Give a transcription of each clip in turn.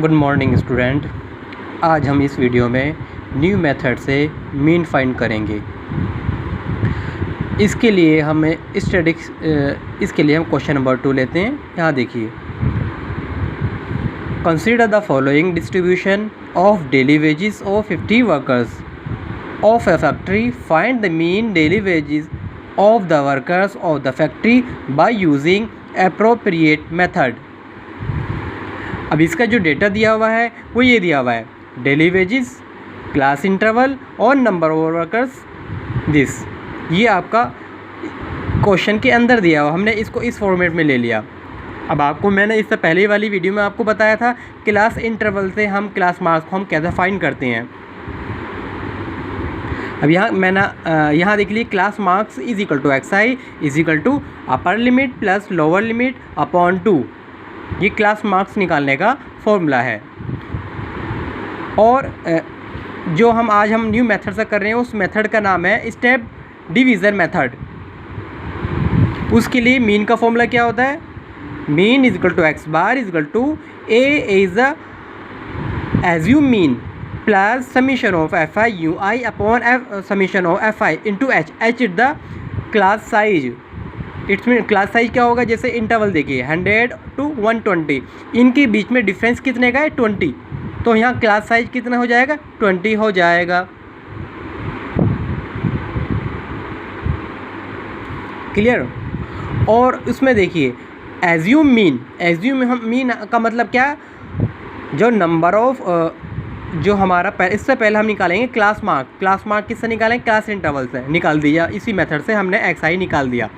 Good morning student. आज हम इस वीडियो में न्यू मेथड से मीन फाइंड करेंगे। इसके लिए हम क्वेश्चन नंबर 2 लेते हैं। यहाँ देखिए, consider the following distribution of daily wages of 50 workers of a factory. Find the mean daily wages of the workers of the factory by using appropriate method. अब इसका जो डेटा दिया हुआ है वो ये दिया हुआ है, डेली वेजेस, क्लास इंटरवल और नंबर ऑफ वर्कर्स दिस। ये आपका क्वेश्चन के अंदर दिया हुआ, हमने इसको इस फॉर्मेट में ले लिया। अब आपको मैंने इससे पहले वाली वीडियो में आपको बताया था क्लास इंटरवल से हम क्लास मार्क्स को हम कैसे फाइंड करते हैं। अब यहाँ देख लीजिए, class marks is equal to XI is equal to upper limit plus lower limit upon 2। ये क्लास मार्क्स निकालने का फॉर्मूला है। और जो आज हम न्यू मेथड से कर रहे हैं उस मेथड का नाम है स्टेप डिवीज़न मेथड। उसके लिए मीन का फॉर्मूला क्या होता है? Mean is equal to x bar is equal to a is assume mean plus summation of FI UI upon summation of FI into H। H is the class size. It's mean class size क्या होगा? जैसे interval देखिए 100 to 120, इनके बीच में difference कितने का है? 20। तो यहाँ क्लास साइज कितना हो जाएगा? 20 हो जाएगा। क्लियर? और उसमें देखिए एज्यूम मीन, मीन का मतलब क्या? जो नंबर ऑफ जो हमारा इससे पहले हम निकालेंगे क्लास मार्क किससे निकालेंगे? क्लास इंटरवल से निकाल दिया। इसी मेथड से हमने XI निकाल दिया।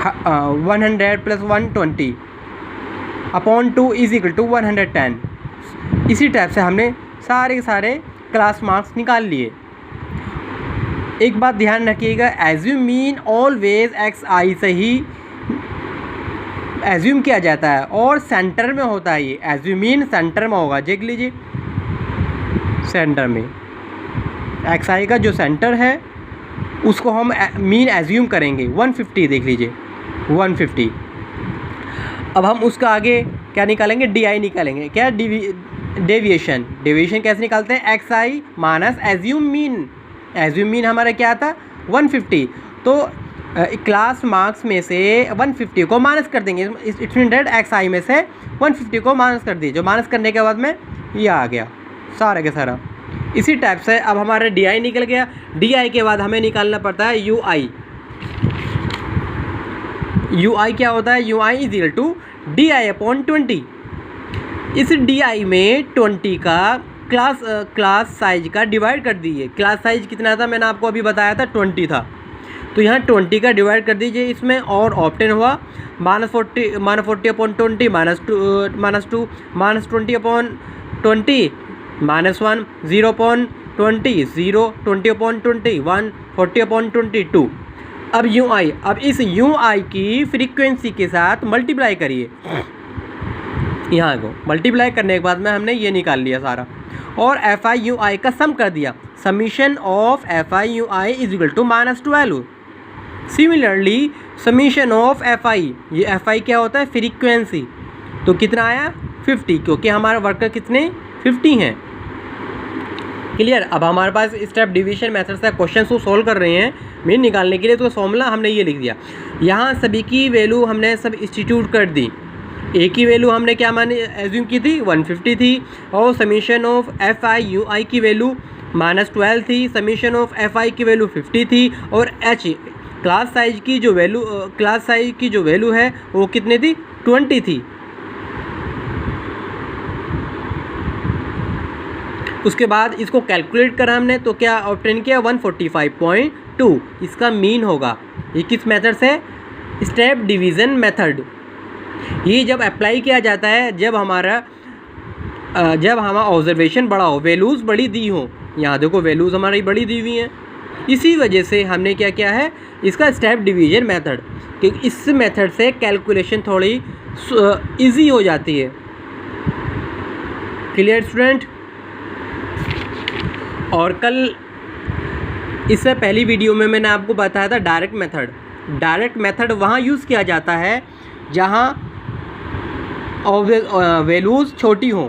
100 plus 120 upon 2 is equal to 110। इसी टाइप से हमने सारे के सारे क्लास मार्क्स निकाल लिए। एक बात ध्यान रखिएगा, एज्यूम मीन ऑलवेज XI से ही एज्यूम किया जाता है और सेंटर में होता है। ये एज्यूम मीन सेंटर में होगा, देख लीजिए सेंटर में XI का जो सेंटर है उसको हम मीन एज्यूम करेंगे 150। देख लीजिए 150। अब हम उसका आगे क्या निकालेंगे? DI निकालेंगे। क्या? डेविएशन कैसे निकालते हैं? XI माइनस एज्यूम मीन हमारा क्या आता? 150। तो क्लास मार्क्स में से 150 को माइनस कर देंगे। इट्स मीन दैट XI में से 150 को माइनस कर दीजिए। जो माइनस करने के बाद में ये आ गया सारा के सारा। इसी टाइप से अब हमारा DI निकल गया। DI के बाद हमें निकालना पड़ता है UI क्या होता है? UI is equal to DI upon 20। इस DI में 20 का क्लास साइज का डिवाइड कर दीजिए। क्लास साइज कितना था? मैंने आपको अभी बताया था 20 था। तो यहाँ 20 का डिवाइड कर दीजिए इसमें, और ऑप्टेन हुआ -40 upon 20 -2 -20 upon 20 -1 0 upon 20 0 20 upon 20 1 40 upon 22। अब इस UI की फ्रीक्वेंसी के साथ मल्टीप्लाई करिए। यहाँ को मल्टीप्लाई करने के बाद में हमने ये निकाल लिया सारा, और FI UI का सम कर दिया। Summation of FI UI is equal to -12। Similarly summation of FI, ये FI क्या होता है? फ्रीक्वेंसी। तो कितना आया? 50, क्योंकि हमारे वर्कर कितने? 50 हैं। क्लियर? अब हमारे पास स्टेप डिवीजन मेथड से क्वेश्चन को सोल्व कर रहे हैं मीन निकालने के लिए। तो फॉर्मूला हमने ये लिख दिया। यहाँ सभी की वैल्यू हमने सब इंस्टीट्यूट कर दी। ए की वैल्यू हमने क्या एज्यूम की थी? 150 थी। और समीशन ऑफ FI UI की वैल्यू -12 थी। समीशन ऑफ FI की वैल्यू 50 थी। और H क्लास साइज की जो वैल्यू है वो कितनी थी? 20 थी। उसके बाद इसको कैलकुलेट करा हमने, तो क्या ऑब्टेन किया? 145.2 इसका मीन होगा। ये किस मेथड से? Step division method. ये जब अप्लाई किया जाता है जब हमारा ऑब्जर्वेशन बड़ा हो, वैल्यूज़ बड़ी दी हो। यहाँ देखो वैल्यूज़ हमारी बड़ी दी हुई हैं। इसी वजह से हमने क्या किया है? इसका स्टेप डिवीज़न मेथड, क्योंकि इस मेथड से कैलकुलेशन थोड़ी इजी हो जाती है। Clear student? और कल इससे पहली वीडियो में मैंने आपको बताया था डायरेक्ट मेथड वहाँ यूज़ किया जाता है जहाँ और वैल्यूज़ छोटी हों,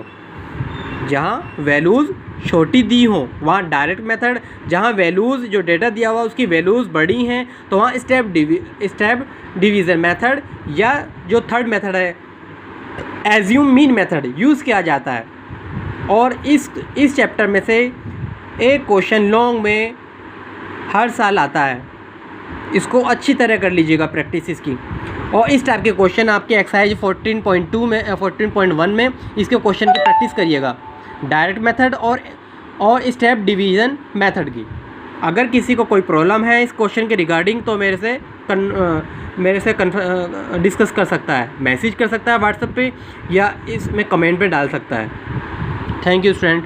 जहाँ वैल्यूज़ छोटी दी हों वहाँ डायरेक्ट मेथड, जहाँ वैल्यूज़ जो डेटा दिया हुआ उसकी वैल्यूज़ बड़ी हैं तो वहाँ स्टेप डिवीज़न मेथड या जो थर्ड मेथड है एज्यूम मीन मेथड यूज़ किया जाता है। और इस चैप्टर में से एक क्वेश्चन लॉन्ग में हर साल आता है, इसको अच्छी तरह कर लीजिएगा प्रैक्टिस इसकी। और इस टाइप के क्वेश्चन आपके एक्सरसाइज 14.2 में 14.1 में इसके क्वेश्चन की प्रैक्टिस करिएगा, डायरेक्ट मेथड और स्टेप डिवीज़न मेथड की। अगर किसी को कोई प्रॉब्लम है इस क्वेश्चन के रिगार्डिंग तो मेरे से डिस्कस कर सकता है, मैसेज कर सकता है व्हाट्सएप पे या इसमें कमेंट पे डाल सकता है। Thank you student.